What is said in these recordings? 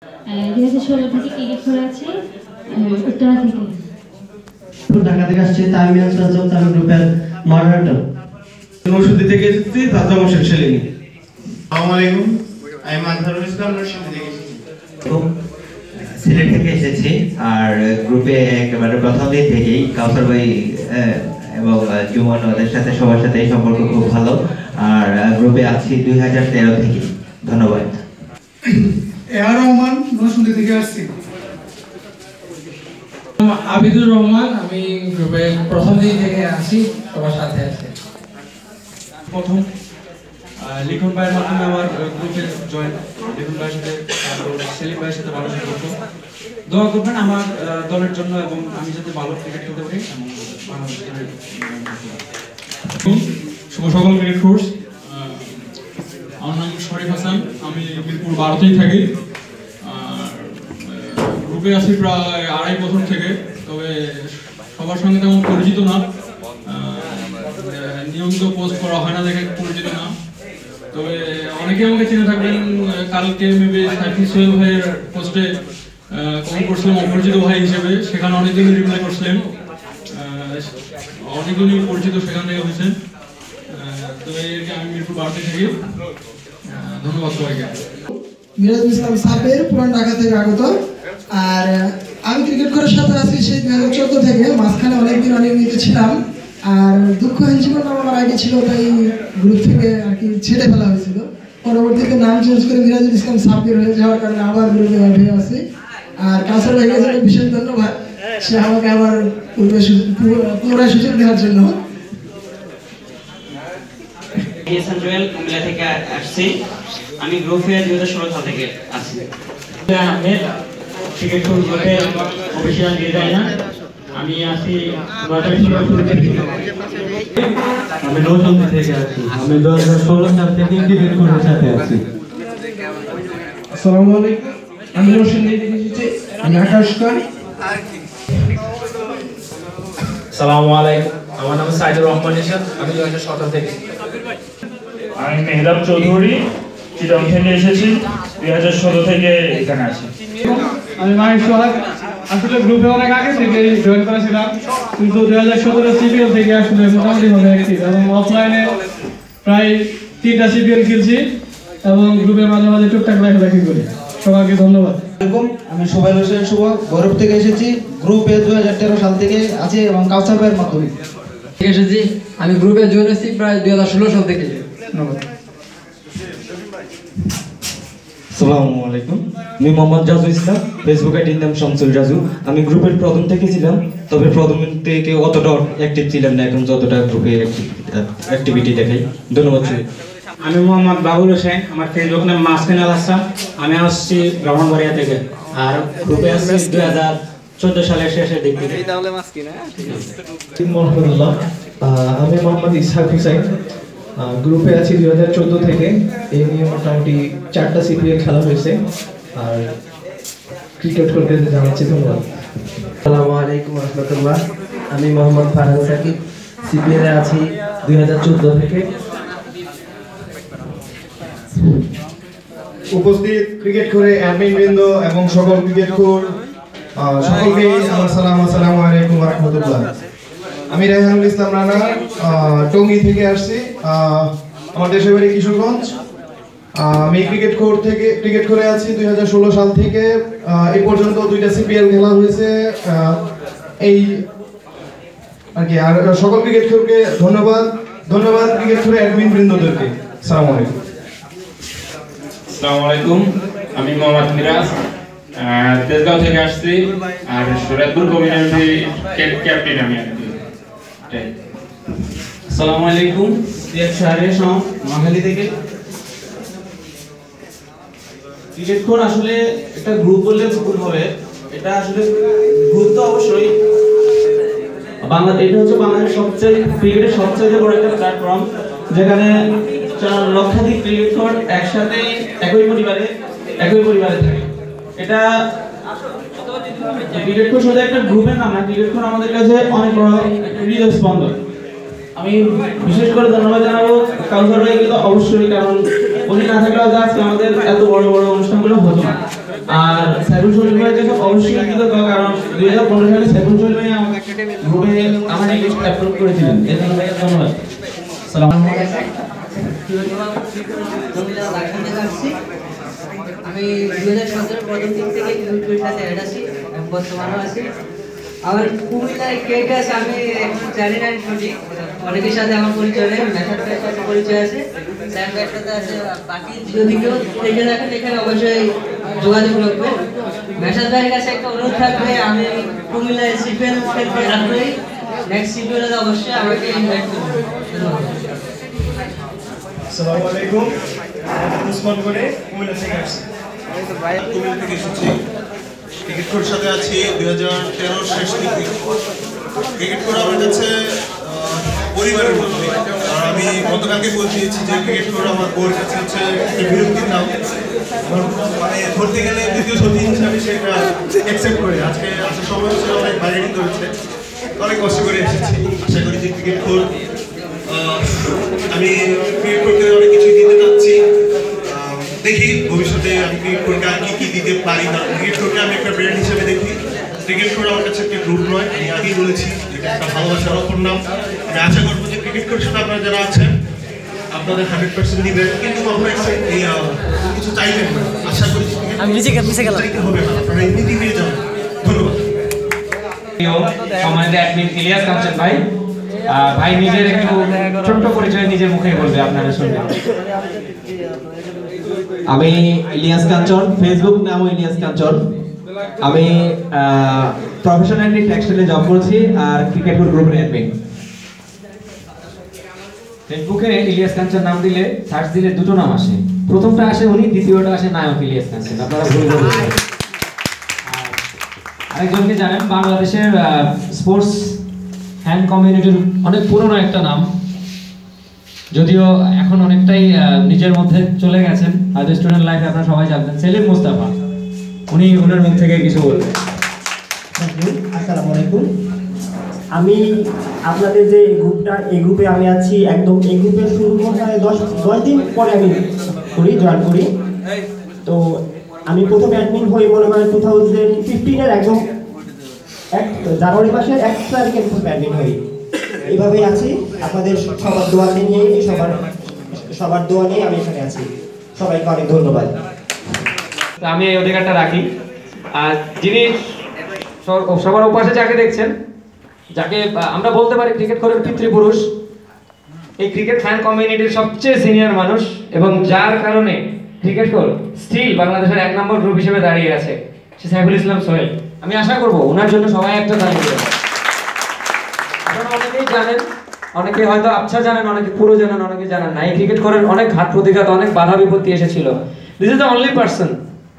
2016 থেকে ক্রিকেট করে আছি উত্তরা থেকে। ঢাকা থেকে আসছে তামিয়ান সাজ্জাদ, আমি গ্রুপের মডারেটর। নরসিংদী থেকে এসেছি তাজা মোশেদ সেলিম। আসসালামু আলাইকুম, আমি মানহারুল ইসলাম নরসিংদী থেকে এসেছি। সিলেট থেকে এসেছি আর গ্রুপে একেবারে প্রথম দিন থেকেই কাউসার ভাই এবং জুমন ওদের সাথে সবার সাথে এই সম্পর্ক খুব ভালো। আর গ্রুপে আছি 2013 থেকে। ধন্যবাদ। এআর রহমান, নরসিংদী থেকে আসছি। আবিদুর রহমান, আমি গ্রুপে প্রথম দিন থেকে আছি, সবার সাথে আছি। প্রথম লিখন ভাইয়ের মাধ্যমে আমার গ্রুপে জয়েন। লিখন ভাইয়ের সাথে সেলিম ভাইয়ের সাথে ভালো সম্পর্ক। দোয়া করবেন আমার দলের জন্য এবং আমি যাতে ভালো ক্রিকেট খেলতে পারি এবং শুভ সকাল ক্রিকেট কোর্স। আমার নাম শরীফ হাসান, আমি মিরপুর 12তেই থাকি। গ্রুপে আছি প্রায় 2.5 বছর থেকে, তবে সবার সঙ্গে তেমন পরিচিত না, নিয়মিত পোস্ট করা হয় না দেখে পরিচিত না। তবে অনেকে আমাকে চিনে থাকবেন, কালকে মেবি সাইফুল সোহেল ভাইয়ের পোস্টে কমেন্ট করছিলাম অপরিচিত ভাই হিসেবে, সেখানে অনেকজনই রিপ্লাই করছিলেন, অনেকজনই পরিচিত সেখান থেকে হয়েছেন। তবে আমি মিরপুর 12তে থাকি। ধন্যবাদ সবাইকে। মিরাজুল ইসলাম সাবের, পুরান ঢাকা থেকে আগত। আর আমি ক্রিকেট করার সাথে আছি সেই 2014 থেকে। মাঝখানে অনেকদিন অনিয়মিত ছিলাম, আর দুঃখহীন জীবন আমার আইডি ছিল, তাই গ্রুপ থেকে আর কি ছেড়ে ফেলা হয়েছিল। পরবর্তীতে নাম চেঞ্জ করে মিরাজুল ইসলাম সাব্বির হয়ে যাওয়ার কারণে আবার গ্রুপে অ্যাড হয়ে আছি। আর কাউসার ভাইয়ের জন্য বিশেষ ধন্যবাদ, সে আমাকে আবার পুনরায় সুযোগ দেওয়ার জন্য। জুয়েল কুমিল্লা থেকে আসছি, আমি গ্রুপে 2016 সাল থেকে আছি। আহমেদ, ক্রিকেট গ্রুপে অফিসিয়াল ডিজাইনার, আমি আছি 2016 থেকে। আমি নরসিংদী থেকে আসছি, আমি 2016 সাল থেকে ক্রিকেট কোর্সের সাথে আছি। আসসালামু আলাইকুম, আমি নরসিংদী থেকে এসেছি, আমি আকাশ খান। আসসালামু আলাইকুম, আমার নাম সাইদুর রহমান ইরশাদ, আমি 2017 থেকে। আমি মেহরাব চৌধুরী, চিটং থেকে এসেছি, 2016 থেকে এখানে আছি। আমি মাহির সোহাগ, আসলে গ্রুপে অনেক আগে থেকে জয়েন করেছিলাম, কিন্তু 2017 সিপিএল থেকে আসলে মোটামুটি ভাবে অ্যাক্টিভ এবং অফলাইনে প্রায় 3টা সিপিএল খেলছি এবং গ্রুপে মাঝে মাঝে টুকটাক লেখালেখি করি। সবাইকে ধন্যবাদ। আমি সোহেল হোসেন শুভ, গৌরব থেকে এসেছি, গ্রুপে 2013 সাল থেকে আছি এবং কাউসার ভাইয়ের মাধ্যমে এসেছি। আমি গ্রুপে জয়েন হয়েছি প্রায় 2016 সাল থেকে। ধন্যবাদ। আসসালামু আলাইকুম, আমি মোহাম্মদ জাজু ইসলাম, ফেসবুক আইডির নাম শামসুল জাজু। আমি গ্রুপের প্রথম থেকে ছিলাম, তবে প্রথম থেকে অতটা অ্যাক্টিভ ছিলাম না এখন যতটা গ্রুপে অ্যাক্টিভিটি দেখাই। ধন্যবাদ। আমি মোহাম্মদ বাবুল হোসেন, আমার ফেসবুক নাম মাসকিন আল হাসান, আমি আসছি ব্রাহ্মণবাড়িয়া থেকে, আর গ্রুপে আসছি 2014 সালের শেষের দিক থেকে। আমি মোহাম্মদ ইসহাক হুসাইন, গ্রুপে আছি 2014 থেকে। এই নিয়ে মোটামুটি 4টা সিপিএল খেলা হয়েছে আর ক্রিকেট করতে জানাচ্ছি। ধন্যবাদ। আসসালামু আলাইকুম রহমতুল্লাহ, আমি মোহাম্মদ ফারহান সাকিব, সিপিএলে আছি 2014 থেকে। উপস্থিত ক্রিকেট করে অ্যাডমিন বৃন্দ এবং সকল ক্রিকেট কোর সকলকে আমার সালাম, আসসালামু আলাইকুম ওয়া রাহমাতুল্লাহ। আমি রায়হানুল ইসলাম রানা, টঙ্গী থেকে আসছি, আমার দেশের বাড়ি কিশোরগঞ্জ। আমি ক্রিকেট করে আছি 2016 সাল থেকে। এই পর্যন্ত 2টা সিপিএল খেলা হয়েছে এই আর কি। আর সকল ক্রিকেট কোরকে ধন্যবাদ ক্রিকেট কোরে অ্যাডমিন বৃন্দদেরকে। আসসালামু আলাইকুম। আসসালামু আলাইকুম, আমি মোহাম্মদ মিরাজ, তেজগাঁও থেকে আসছি, আর শরীয়তপুর কমিউনিটি ক্যাপ্টেন আমি আর কি। আসসালামু আলাইকুম, এক শহরে নোয়াখালী থেকে। ক্রিকেট কোর আসলে একটা গ্রুপ বললে ভুল হবে, এটা আসলে গ্রুপ তো অবশ্যই। এটা হচ্ছে বাংলাদেশের ক্রিকেটের সবচেয়ে বড় একটা প্ল্যাটফর্ম, যেখানে 4 লক্ষাধিক ক্রিকেট কোর একসাথে একই পরিবারে থাকে। এটা ক্রিকেট কোর শুধু একটা গ্রুপের নাম না, ক্রিকেট কোর আমাদের কাছে অনেক বড় হৃদয় স্পন্দন। আমি বিশেষ করে ধন্যবাদ জানাবো কাউসার ভাইকে, তো অবশ্যই, কারণ উনি না থাকলে আজকে আমাদের এত বড় বড় অনুষ্ঠানগুলো হতো না। আর সাইফুল শরীফ ভাইকে অবশ্যই কৃতজ্ঞ, কারণ 2015 সালে সাইফুল শরীফ ভাই আমার গ্রুপে আমার লিস্ট আপলোড করেছিলেন। এর জন্য ভাইয়া ধন্যবাদ। আসসালামু আলাইকুম। আমি 2017 প্রথম দিন থেকে গ্রুপের সাথে অ্যাড আছি, বর্তমানেও আছি। আমার কুমিল্লায় কে কে আছে আমি এখন জানি না, সঠিক অনেকের সাথে আমার পরিচয় নেই। মেশাদ ভাইয়ের সাথে পরিচয় আছে, স্যাম ভাইয়ের সাথে আছে। বাকি যদি কেউ থেকে থাকেন এখানে অবশ্যই যোগাযোগ রাখবে। মেশাদ ভাইয়ের কাছে একটা অনুরোধ থাকবে, আমি কুমিল্লায় সিপিএল খেলতে আগ্রহী, নেক্সট সিপিএল অবশ্যই আমাকে ইনভাইট করবেন। আসসালামু আলাইকুম। উসমান করে কুমিল্লা থেকে আসছি। কুমিল্লা থেকে এসেছি। ক্রিকেট কোর্টের সাথে আছি 2013 শেষ দিকে। ক্রিকেট কোর্ট আমার কাছে পরিবারের মতো। আর আমি গতকালকে বলছিয়েছি যে ক্রিকেট কোর্ট আমার ওর কাছে হচ্ছে বিরক্তির নাম। মানে ধরতে গেলে দ্বিতীয় সতী হিসাবে সেটা অ্যাকসেপ্ট করে আজকে আসার সময় হচ্ছে অনেক বার্গেনিং করেছে, অনেক কষ্ট করে এসেছি। আশা করি যে ক্রিকেট কোর্ট আমি ক্রিকেট কোর্টকে অনেক কিছুই দিতে চাচ্ছি। দেখি ভবিষ্যতে আমি ক্রিকেট কোর্টকে আর কি দিতে পারি। কারণ ক্রিকেট কোর্টকে আমি একটা ব্র্যান্ড হিসেবে দেখি। ক্রিকেট কোর্ট আমার কাছে একটা গ্রুপ নয়, আমি আগেই বলেছি এটা একটা ভালোবাসার অপর নাম। আমি আশা করবো যে ক্রিকেট কোর্টের সাথে আপনারা যারা আছেন আপনাদের 100% দিবেন, কিন্তু কখনো এই কিছু চাইবেন না। আশা করি চাইতে হবে না, আপনারা এমনিতে পেয়ে যাবেন। ধন্যবাদ। সম্মানিত অ্যাডমিন ইলিয়াস কাঞ্চন ভাই, ভাই নিজের একটু ছোট্ট পরিচয় নিজের মুখে বলবে, আপনারা শুনবেন। আমি ইলিয়াস কাঞ্চন, ফেসবুক নামও ইলিয়াস কাঞ্চন। আমি প্রফেশনালি টেক্সটাইলে জব করছি আর ক্রিকেট গ্রুপের অ্যাডমিন। ফেসবুকে ইলিয়াস কাঞ্চন নাম দিলে সার্চ দিলে দুটো নাম আসে, প্রথমটা আসে উনি, দ্বিতীয়টা আসে নায়ক ইলিয়াস কাঞ্চন। আপনারা ভুল বলবেন। আরেকজনকে জানেন, বাংলাদেশের স্পোর্টস হ্যান্ড কমিউনিটির অনেক পুরনো একটা নাম, যদিও এখন অনেকটাই নিজের মধ্যে চলে গেছেন, হয়তো স্টুডেন্ট লাইফে আপনারা সবাই জানতেন, সেলিম মুস্তাফা। উনি ওনার মুখ থেকে কিছু বলবেন। আসসালামু আলাইকুম। আমি আপনাদের যে গ্রুপটা, এই গ্রুপে আমি আছি একদম। এই গ্রুপের শুরু করতে 10 দিন পরে আমি জয়েন করি। তো আমি প্রথম অ্যাডমিন হই মনে করেন 2015-এর একদম জানুয়ারি মাসের 1 তারিখে অ্যাডমিন হই। এইভাবেই আছি, আপনাদের সবার দোয়া নিয়ে সবার দোয়া নিয়ে আমি এখানে আছি। সবাইকে অনেক ধন্যবাদ। আমি এই অধিকারটা রাখি। আর যিনি সবার উপাসে যাকে দেখছেন, যাকে আমরা বলতে পারি ক্রিকেট কোরের পিতৃপুরুষ, এই ক্রিকেট ফ্যান কমিউনিটির সবচেয়ে সিনিয়র মানুষ, এবং যার কারণে ক্রিকেট কোর স্টিল বাংলাদেশের 1 নম্বর গ্রুপ হিসেবে দাঁড়িয়ে আছে, সে সাইফুল ইসলাম সোহেল। আমি আশা করবো ওনার জন্য সবাই একটা তালি দেবেন। আপনারা অনেকেই জানেন, অনেকে হয়তো আবছা জানেন, অনেকে পুরো জানেন, অনেকে জানেন না। এই ক্রিকেট কোরের অনেক ঘাত প্রতিঘাত, অনেক বাধা বিপত্তি এসেছিল। This is the only person,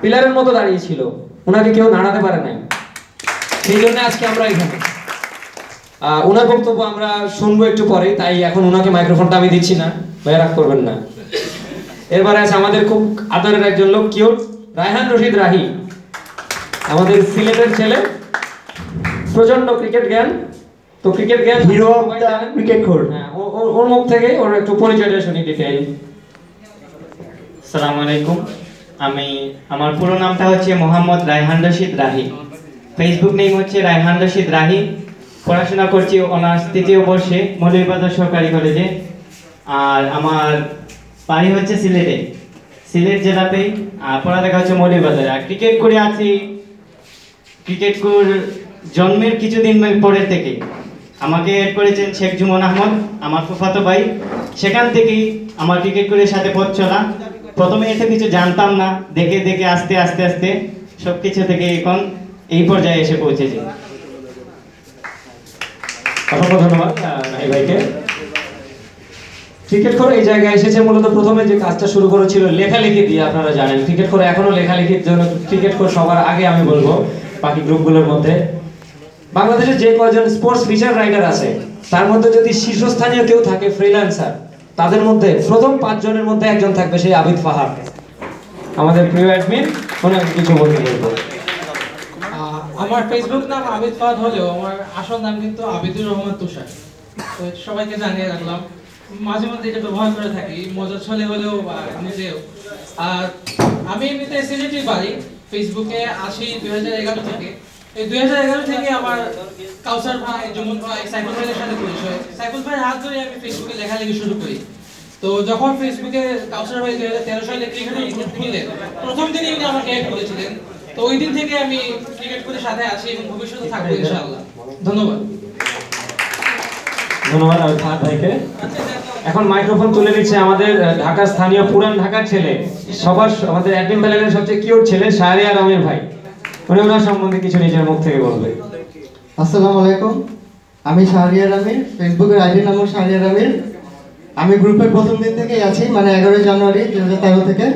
পিলারের মতো দাঁড়িয়েছিল, ওনাকে কেউ নাড়াতে পারে নাই। সেই জন্য আজকে আমরা এখানে। ওনার বক্তব্য আমরা শুনবো একটু পরে, তাই এখন ওনাকে মাইক্রোফোনটা আমি দিচ্ছি না, ভাইয়া রাগ করবেন না। এরপরে আছে আমাদের খুব আদরের একজন লোক, কিউট রায়হান রশিদ রাহি, আমাদের সিলেটের ছেলে, প্রচন্ড ক্রিকেট জ্ঞান। তো ক্রিকেট জ্ঞান hero of the cricket court. হ্যাঁ, ওর মুখ থেকে ওর একটু পরিচয়টা শুনি ডিটেইল। আসসালামু আলাইকুম। আমার পুরো নামটা হচ্ছে মোহাম্মদ রায়হান রশিদ রাহি। ফেসবুক নেম হচ্ছে রায়হান রশিদ রাহি। পড়াশোনা করছি অনার্স 3য় বর্ষে মৌলভীবাজার সরকারি কলেজে। আর আমার বাড়ি হচ্ছে সিলেটে, সিলেট জেলাতেই। আর পড়ালেখা হচ্ছে মৌলভীবাজারে। আর ক্রিকেট করে আছি, ক্রিকেট কোর জন্মের কিছুদিন পরের থেকে আমাকে এড করেছেন শেখ জুমন আহমদ, আমার ফুফাতো ভাই। সেখান থেকেই আমার ক্রিকেট কোরের সাথে পথ চলা। প্রথমে এত কিছু জানতাম না, দেখে দেখে আস্তে আস্তে আস্তে সব কিছু থেকে এখন এই পর্যায়ে এসে পৌঁছেছি। অসংখ্য ধন্যবাদ এই ভাইকে। ক্রিকেট কোর এই জায়গায় এসেছে মূলত প্রথমে যে কাজটা শুরু করেছিল লেখালেখি দিয়ে। আপনারা জানেন ক্রিকেট কোর এখনো লেখালেখির জন্য, ক্রিকেট কোর সবার আগে আমি বলবো বাকি গ্রুপগুলোর মধ্যে। বাংলাদেশে যে কয়জন স্পোর্টস ফিচার রাইটার আছে তার মধ্যে যদি শীর্ষস্থানীয় কেউ থাকে ফ্রিল্যান্সার, তাদের মধ্যে প্রথম 5 জনের মধ্যে একজন থাকবে, সেই আবিদ ফাহাদ, আমাদের প্রিয় অ্যাডমিন। ওনাকে কিছু বলতে বলবো। আমার ফেসবুক নাম আবিদ ফাহাদ হলেও আমার আসল নাম কিন্তু আবিদুর রহমান তুষার। তো সবাইকে জানিয়ে রাখলাম, মাঝে মধ্যে এটা ব্যবহার করে থাকি, মজার ছলে হলেও নিজেও। আর আমি এমনিতে সিলেটি বাড়ি, ফেসবুকে আসি 2011 থেকে। এই 2011 থেকে আমার কাউসার ভাই, জুমন ভাই, সাইফুল ভাইয়ের সাথে পরিচয়। সাইফুল ভাইয়ের হাত ধরে আমি ফেসবুকে লেখালেখি শুরু করি। তো যখন ফেসবুকে কাউসার ভাই 2013 সালে ক্রিকেটের গ্রুপ খুললেন, প্রথম দিনই উনি আমাকে অ্যাড করেছিলেন। তো ওই দিন থেকে আমি ক্রিকেট কোরের সাথে আছি এবং ভবিষ্যতে থাকবো ইনশাআল্লাহ। ধন্যবাদ। ধন্যবাদ ফাহাদ ভাইকে। এখন মাইক্রোফোন তুলে নিচ্ছে আমাদের ঢাকা স্থানীয় পুরান ঢাকার ছেলে, সবার আমাদের অ্যাডমিন প্যানেলের সবচেয়ে কিউট ছেলে শাহরিয়ার আমির ভাই। উনি ওনার সম্বন্ধে কিছু নিজের মুখ থেকে বলবে। আসসালামু আলাইকুম, আমি শাহরিয়ার আমির, ফেসবুকের আইডি নাম শাহরিয়ার আমির। আমি গ্রুপের প্রথম দিন থেকেই আছি, মানে 11 জানুয়ারি 2013 থেকে।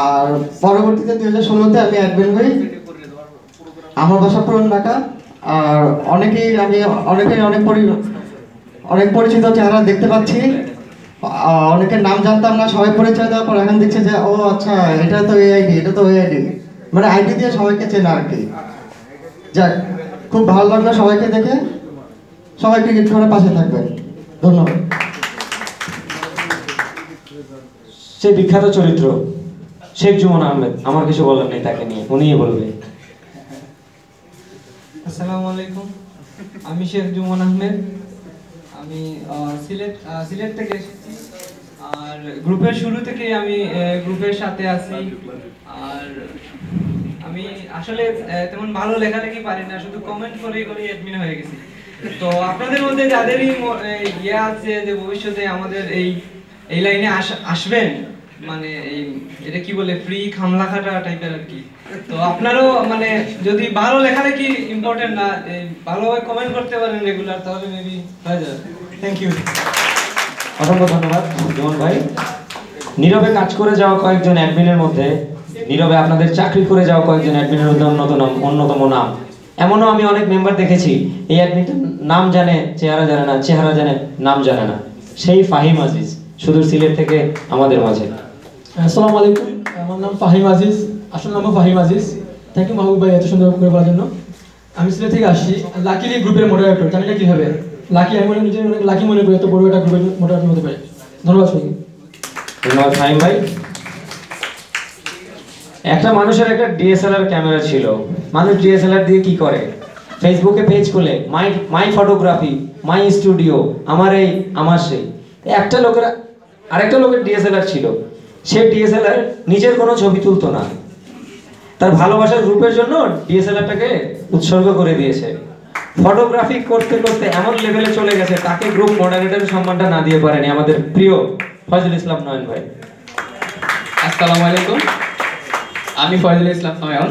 আর পরবর্তীতে 2016-তে আমি অ্যাডমিন হই। আমার বাসা পুরান ঢাকা। আর অনেক পরিচিত চেহারা দেখতে পাচ্ছি। অনেকের নাম জানতাম না, সবাই পরিচয় দেওয়ার পর এখন দেখছে যে ও আচ্ছা এটা তো এই আইডি, এটা তো ওই আইডি, মানে আইডি দিয়ে সবাইকে চেনা আর কি। যাক, খুব ভালো লাগলো সবাইকে দেখে। সবাই ক্রিকেট করে পাশে থাকবেন, ধন্যবাদ। সেই বিখ্যাত চরিত্র শেখ জুমন আহমেদ, আমার কিছু বলার নেই তাকে নিয়ে, উনিই বলবে। আসসালামু আলাইকুম, আমি শেখ জুমন আহমেদ। আমি সিলেট থেকে এসেছি। আর গ্রুপের শুরু থেকে আমি গ্রুপের সাথে আছি। আর আমি আসলে তেমন ভালো লেখালেখি পারি না, শুধু কমেন্ট করেই অ্যাডমিন হয়ে গেছি। তো আপনাদের মধ্যে যাদেরই ইয়ে আছে যে ভবিষ্যতে আমাদের এই লাইনে আসবেন, মানে এটা কি বলে ফ্রি খামলাখাটা টাইপের আর কি। তো আপনারও মানে যদি ভালো লেখালেখি ইম্পর্টেন্ট না, ভালোভাবে কমেন্ট করতে পারেন রেগুলার, তাহলে মেবি হয়ে যাবে। Thank you. অসংখ্য ধন্যবাদ জুমন ভাই। নীরবে কাজ করে যাওয়া কয়েকজন অ্যাডমিনের মধ্যে, নীরবে আপনাদের চাকরি করে যাওয়া কয়েকজন অ্যাডমিনের মধ্যে অন্যতম নাম। এমনও আমি অনেক মেম্বার দেখেছি, এই অ্যাডমিনটা নাম জানে, চেহারা জানে না, চেহারা জানে, নাম জানে না। সেই ফাহিম আজিজ সুদূর সিলেট থেকে আমাদের মাঝে। আসসালামু আলাইকুম, আমার নাম ফাহিম আজিজ, আসল নামও ফাহিম আজিজ। থ্যাংক ইউ মাহবুব ভাই এত সুন্দর করে বলার জন্য। আমি সিলেট থেকে আসছি, লাকিলি গ্রুপের মডারেটর। জানি না কীভাবে লাকি, আমি নিজের অনেক লাকি মনে করি এত বড় একটা গ্রুপের মডারেটর হতে পারে। ধন্যবাদ সবাইকে। ধন্যবাদ ফাহিম ভাই। একটা মানুষের একটা ডিএসএলআর ক্যামেরা ছিল। মানুষ ডিএসএলআর দিয়ে কি করে? ফেসবুকে পেজ খুলে মাই ফটোগ্রাফি, মাই স্টুডিও, আমার এই আমার সেই। আরেকটা লোকের ডিএসএলআর ছিল, সে ডিএসএলআর নিজের কোনো ছবি তুলতো না, তার ভালোবাসার গ্রুপের জন্য ডিএসএলআরটাকে উৎসর্গ করে দিয়েছে। ফটোগ্রাফি করতে করতে এমন লেভেলে চলে গেছে, তাকে গ্রুপ মডারেটরের সম্মানটা না দিয়ে পারেনি আমাদের প্রিয় ফয়জুল ইসলাম নয়ন ভাই। আসসালামু আলাইকুম, আমি ফয়জুল ইসলাম নয়ন।